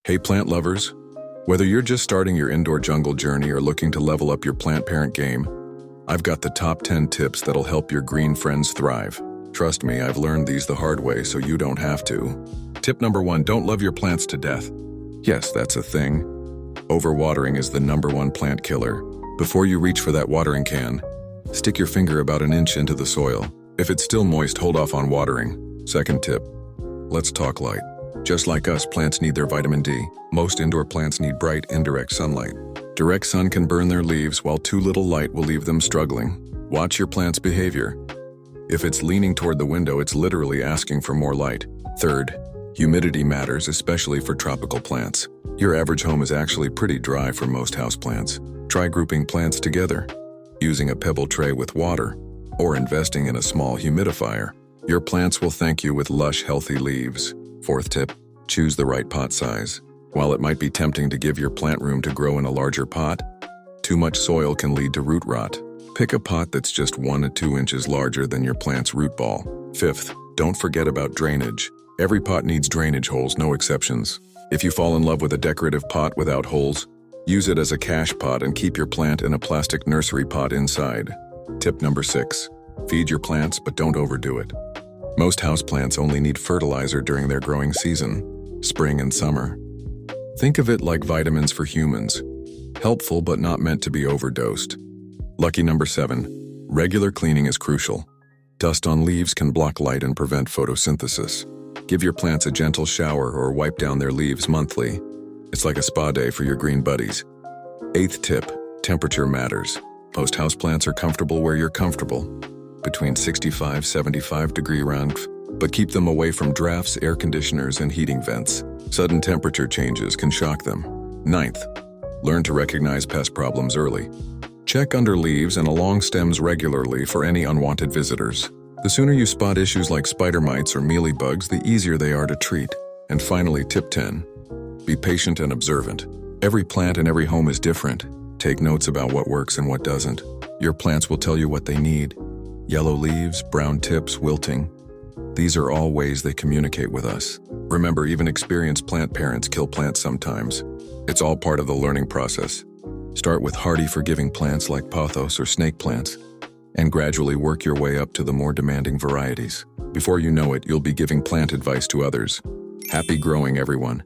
Hey plant lovers! Whether you're just starting your indoor jungle journey or looking to level up your plant parent game, I've got the top 10 tips that'll help your green friends thrive. Trust me, I've learned these the hard way so you don't have to. Tip number 1, don't love your plants to death. Yes, that's a thing. Overwatering is the #1 plant killer. Before you reach for that watering can, stick your finger about an inch into the soil. If it's still moist, hold off on watering. Second tip, let's talk light. Just like us, plants need their vitamin D. Most indoor plants need bright, indirect sunlight. Direct sun can burn their leaves, while too little light will leave them struggling. Watch your plant's behavior. If it's leaning toward the window, it's literally asking for more light. Third, humidity matters, especially for tropical plants. Your average home is actually pretty dry for most houseplants. Try grouping plants together, using a pebble tray with water, or investing in a small humidifier. Your plants will thank you with lush, healthy leaves. Fourth tip, choose the right pot size. While it might be tempting to give your plant room to grow in a larger pot, too much soil can lead to root rot. Pick a pot that's just 1 to 2 inches larger than your plant's root ball. Fifth, don't forget about drainage. Every pot needs drainage holes, no exceptions. If you fall in love with a decorative pot without holes, use it as a cache pot and keep your plant in a plastic nursery pot inside. Tip number 6, feed your plants, but don't overdo it. Most houseplants only need fertilizer during their growing season, spring and summer. Think of it like vitamins for humans, helpful but not meant to be overdosed. Lucky number 7, regular cleaning is crucial. Dust on leaves can block light and prevent photosynthesis. Give your plants a gentle shower or wipe down their leaves monthly. It's like a spa day for your green buddies. Eighth tip, temperature matters. Most houseplants are comfortable where you're comfortable, between 65-75 degree range, but keep them away from drafts, air conditioners, and heating vents. Sudden temperature changes can shock them. Ninth, learn to recognize pest problems early. Check under leaves and along stems regularly for any unwanted visitors. The sooner you spot issues like spider mites or mealybugs, the easier they are to treat. And finally, tip 10, be patient and observant. Every plant and every home is different. Take notes about what works and what doesn't. Your plants will tell you what they need. Yellow leaves, brown tips, wilting. These are all ways they communicate with us. Remember, even experienced plant parents kill plants sometimes. It's all part of the learning process. Start with hardy, forgiving plants like pothos or snake plants, and gradually work your way up to the more demanding varieties. Before you know it, you'll be giving plant advice to others. Happy growing, everyone.